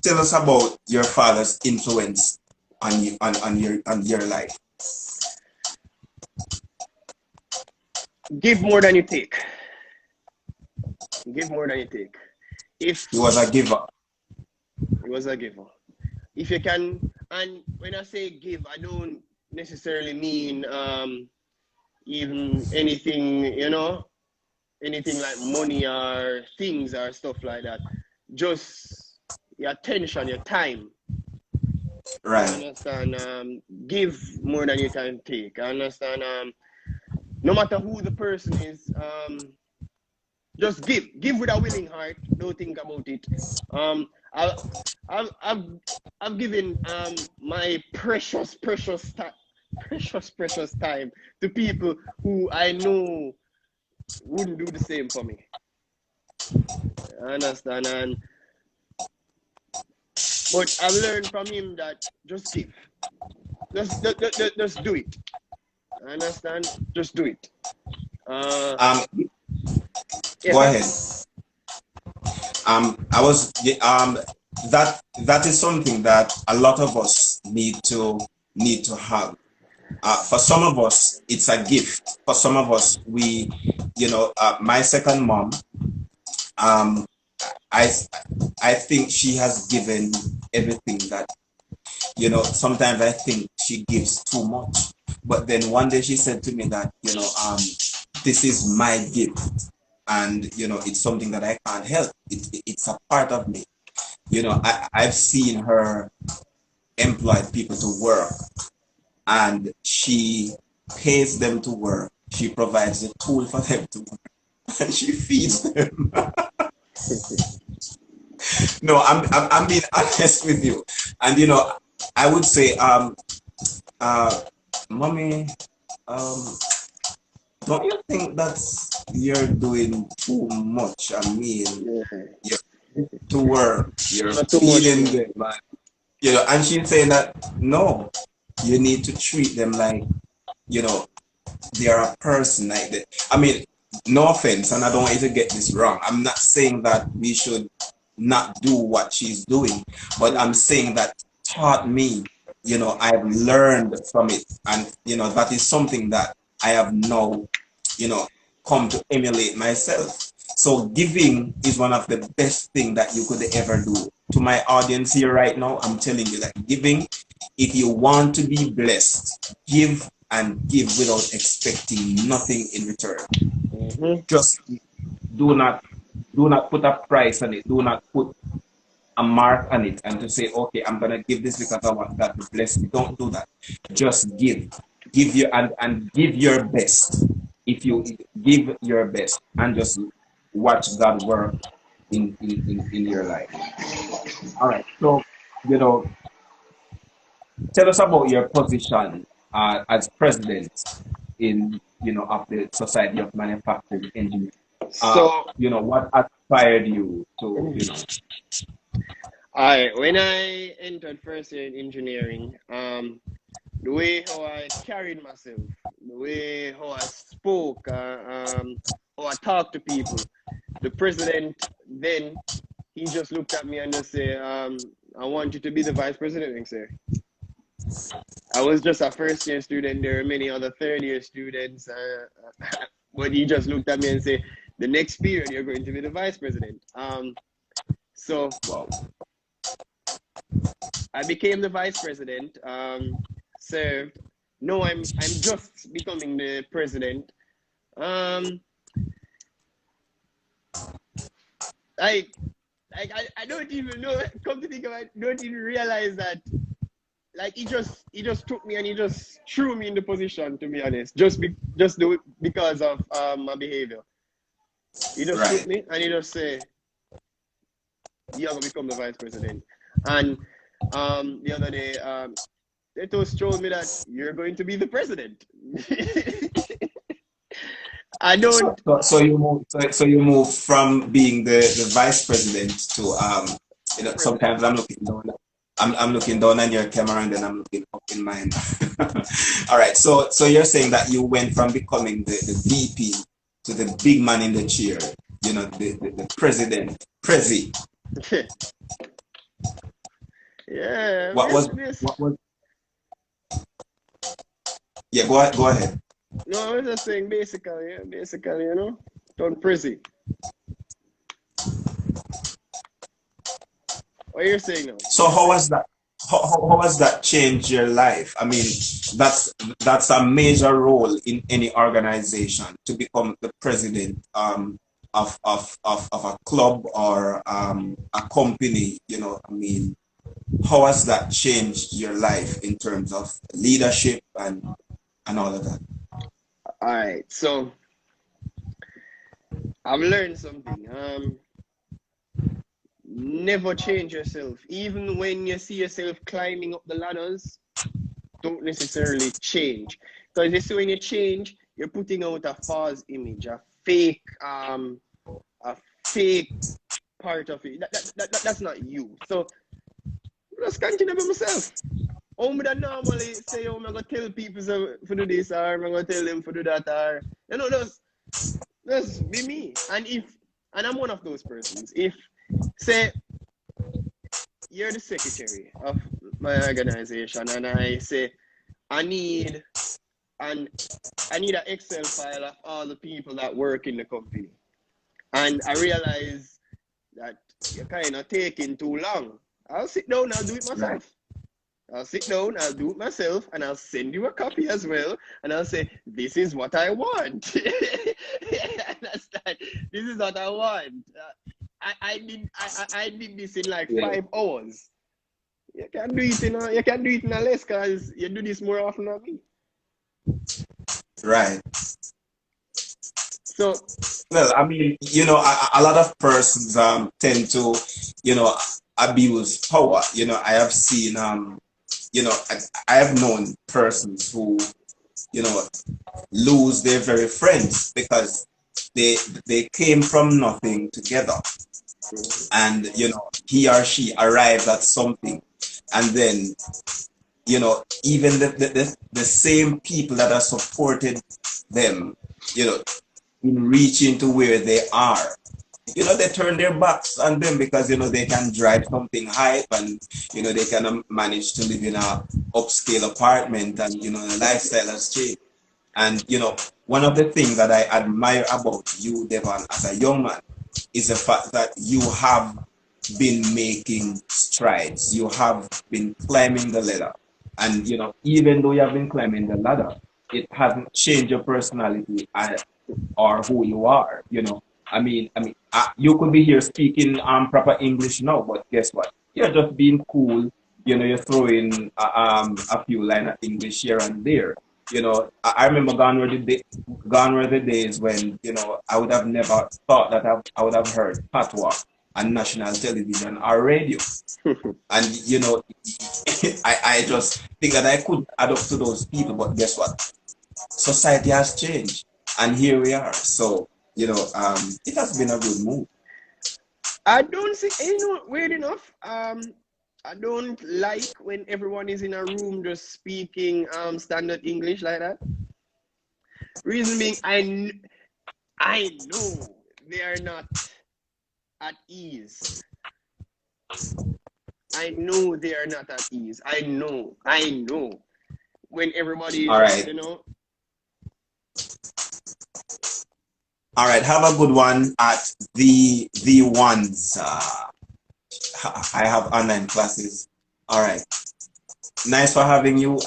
tell us about your father's influence on you on your life. Give more than you take. Give more than you take. If He was a giver. he was a giver, if you can, and when I say give, I don't necessarily mean even anything, anything like money or things or stuff like that. Just your attention, your time. You Right. understand? Give more than you can take. I understand? No matter who the person is, just give. Give with a willing heart. Don't think about it. I, I've given my precious time to people who I know wouldn't do the same for me. I understand? But I've learned from him that just give. Just do it. I understand? Just do it. Um, Yes, Go sir. ahead. I was that is something that a lot of us need to have. For some of us, it's a gift. For some of us, my second mom, um, I I think she has given everything that, sometimes I think she gives too much. But then one day she said to me that, this is my gift. And, it's something that I can't help. It's a part of me. I've seen her employ people to work, and she pays them to work. She provides a tool for them to work, and she feeds them. No, I'm being honest with you. And, I would say, uh, mommy, um, don't you think that's you're doing too much? I mean, Yeah. you're to work, you're Not too much, feeding man. them, and she's saying that no, you need to treat them like, you know, they are a person like that. I mean, no offense, and I don't want you to get this wrong. I'm not saying that we should not do what she's doing, but I'm Mm-hmm. saying that taught me, I've learned from it, and that is something that I have now, you know, come to emulate myself. So giving is one of the best thing that you could ever do. To my audience here right now, I'm telling you that giving, if you want to be blessed, give and give without expecting nothing in return. Mm-hmm. Just do not do not put a price on it. Do not put a mark on it and to say, okay, I'm gonna give this because I want God to bless me. Don't do that. Just give. Give your and give your best. If you give your best and just watch God work in your life. All right. So, you know, tell us about your position as president in of the Society of Manufacturing Engineers. So, What inspired you to when I entered first year in engineering, the way how I carried myself, the way how I spoke, how I talked to people, the president then he just looked at me and just say, "I want you to be the vice president next year." I was just a first year student. There are many other third year students, but he just looked at me and said, "The next period, you're going to be the vice president." So well, I became the vice president. Served. No, I'm just becoming the president. Um, I I don't even know. Come to think of it, I don't even realize that. Like he just took me and he just threw me in the position. To be honest, just do it because of my behavior. He just took right. me and he just say, "You're gonna become the vice president." And the other day, they just told me that you're going to be the president. I So, don't. you move from being the vice president to President. sometimes I'm looking down on your camera and then I'm looking up in mine. All right. So you're saying that you went from becoming the VP to the big man in the chair, the president, Prezi. Yeah, What here's was this. what was yeah, go ahead. No, I was just saying basically, yeah, basically, you know, don't prissy. What you're saying now? So how has that how has that changed your life? I mean, that's that's a major role in any organization to become the president of a club or a company, you know. I mean, how has that changed your life in terms of leadership and all of that? All right, so I've learned something. Never change yourself. Even when you see yourself climbing up the ladders, don't necessarily change. Because you see when you change, you're putting out a false image, a fake part of it. That's not you. So just continue to be myself. How me that normally say, oh, I'm gonna tell people so, for do this, or I'm gonna tell them for do that, or you know, just be me. And I'm one of those persons. If say you're the secretary of my organization, and I say I need and I need an Excel file of all the people that work in the company, and I realize that you're kind of taking too long. I'll sit down, I'll do it Right. myself. I'll sit down, I'll do it myself, and I'll send you a copy as well. And I'll say, this is what I want. Understand? This is what I want. I did this in like Yeah. 5 hours. You can do it in a less because you do this more often than me. Right. So, Well, I mean, you know, a lot of persons tend to, you know, abuse power. You know, I have seen you know, I have known persons who, you know, lose their very friends because they they came from nothing together, and you know, he or she arrived at something, and then you know, even the same people that have supported them, you know, in reaching to where they are, you know, they turn their backs on them because you know they can drive something hype, and you know they can manage to live in a upscale apartment, and you know the lifestyle has changed. And you know, one of the things that I admire about you, Devon, as a young man, is the fact that you have been making strides. You have been climbing the ladder. And you know, even though you have been climbing the ladder, it hasn't changed your personality or who you are. You know, you could be here speaking proper English now, but guess what? You're just being cool. You know, you're throwing a few lines of English here and there. You know, I remember gone were the days when you know I would have never thought that I would have heard patois on national television or radio. And you know, I just think that I could add up to those people, but guess what? Society has changed, and here we are. So you know, it has been a good move. I don't see, you know, weird enough. I don't like when everyone is in a room just speaking standard English like that. Reason being, I know they are not at ease. I know they are not at ease. I know when everybody is All just, right, you know, all right. Have a good one at the ones. I have online classes. All right. Nice for having you.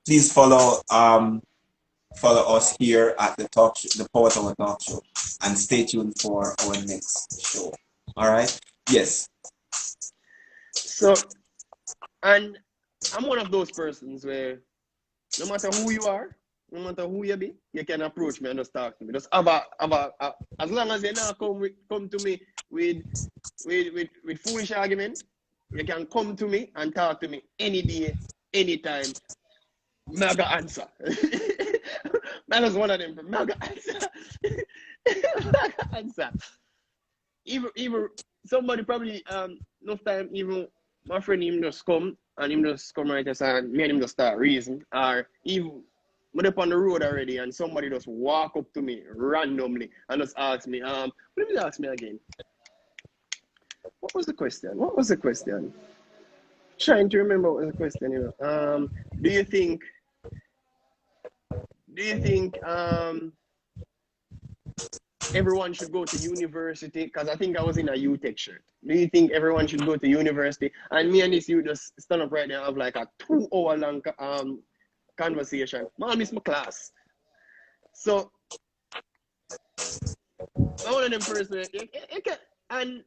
Please follow us here at the talk show, the Power Hour Talk Show, and stay tuned for our next show. All right. Yes. so, and I'm one of those persons where no matter who you are, no matter who you be, you can approach me and just talk to me. Just as long as you not come to me with with foolish argument, you can come to me and talk to me any day, anytime. Mega answer. Man is one of them. Mega answer. Mega answer. Even somebody probably enough time even my friend him just come and him just come right there and me and him just start reason. Or even when up on the road already and somebody just walk up to me randomly and just ask me, let me ask me again. What was the question? What was the question? Trying to remember what was the question, do you think everyone should go to university? Because I think I was in a UTech shirt. Do you think everyone should go to university? And me and this you just stand up right now and have like a 2 hour long conversation. Man, miss my class. So I'm one of them person. And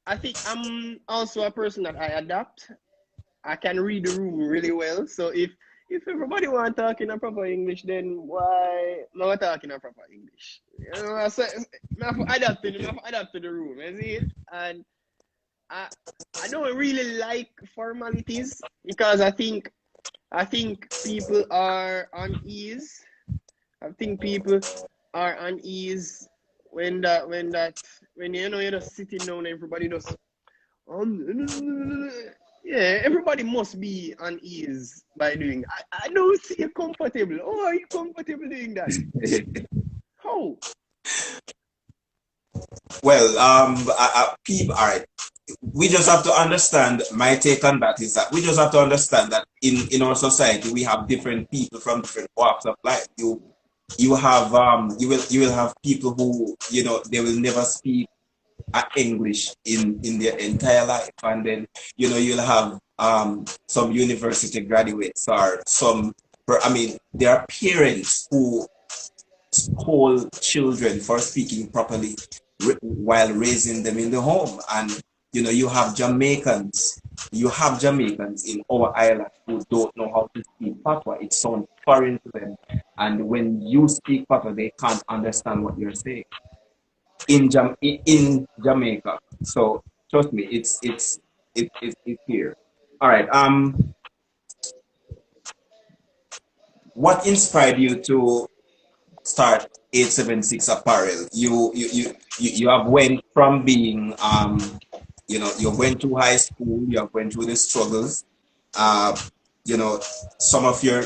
I think I'm also a person that I adapt. I can read the room really well. So if everybody want to talk in a proper English, then why not talk in a proper English? You know, so I have to adapt to the room, you see? And I don't really like formalities because I think people are unease. I think people are unease when you're just sitting down, everybody just yeah, everybody must be unease by doing. I don't see you comfortable. Oh, are you comfortable doing that? How? Well, people, all right. We just have to understand. My take on that is that we just have to understand that in our society we have different people from different walks of life. You have you will have people who they will never speak English in their entire life, and then you'll have some university graduates or some. I mean, there are parents who scold children for speaking properly while raising them in the home, and you have Jamaicans in our island who don't know how to speak patois. It sounds foreign to them, and when you speak patois, they can't understand what you're saying in Jamaica. So trust me, it's here. All right. What inspired you to start 876 Apparel? You have went from being you went to high school, you have went through the struggles. Uh, some of your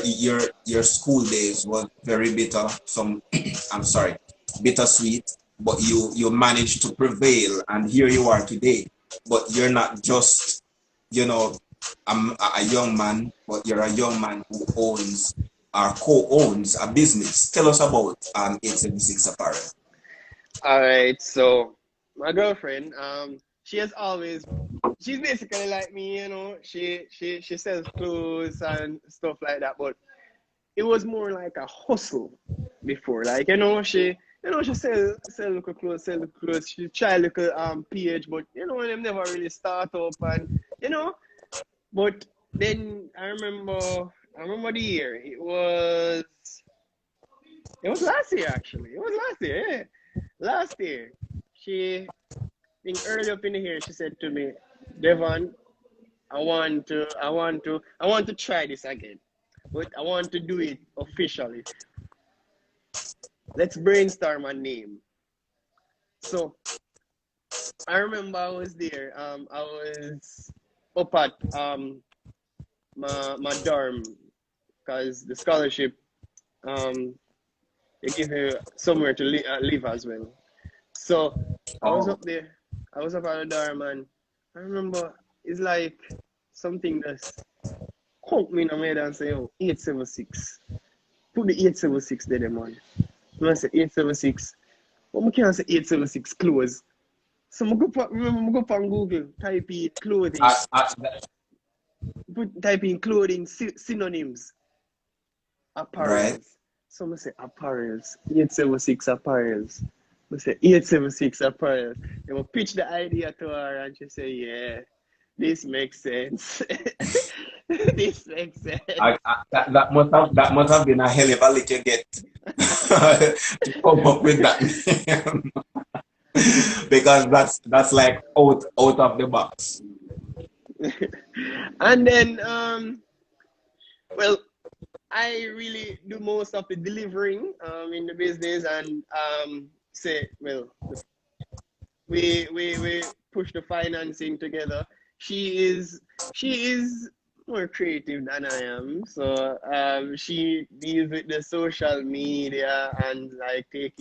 school days was very bitter. Some I'm sorry, bittersweet, but you managed to prevail, and here you are today. But you're not just you know a young man, but you're a young man who owns or co-owns a business. Tell us about 876 Apparel. All right. So my girlfriend, she's basically like me. She sells clothes and stuff like that. But it was more like a hustle before. Like she sell little clothes, sell the clothes. She try little page, but them never really start up and you know. But then I remember the year. It was last year actually. It was last year. Yeah, last year. She I think early up in the year she said to me, Devon, I want to try this again, but I want to do it officially. Let's brainstorm a name. So I remember I was there. I was up at my dorm because the scholarship they give you somewhere to live as well. So I was Oh, up there. I was up at the dorm and I remember it's like something that's hooked me in the head and say, oh, 876. Put the 876 there, man. When I say 876, but I can't say 876 clothes. So I go up on Google, type in clothing, at type in clothing synonyms, right. apparels. So I say apparels, 876 apparels. I say 876 apparels. They will pitch the idea to her and she say, yeah, this makes sense. This makes sense. That must have been a hell of a lick you get to come up with that name. Because that's like out of the box. And then well, I really do most of the delivering in the business and say well we push the financing together. She is more creative than I am, so she deals with the social media and like taking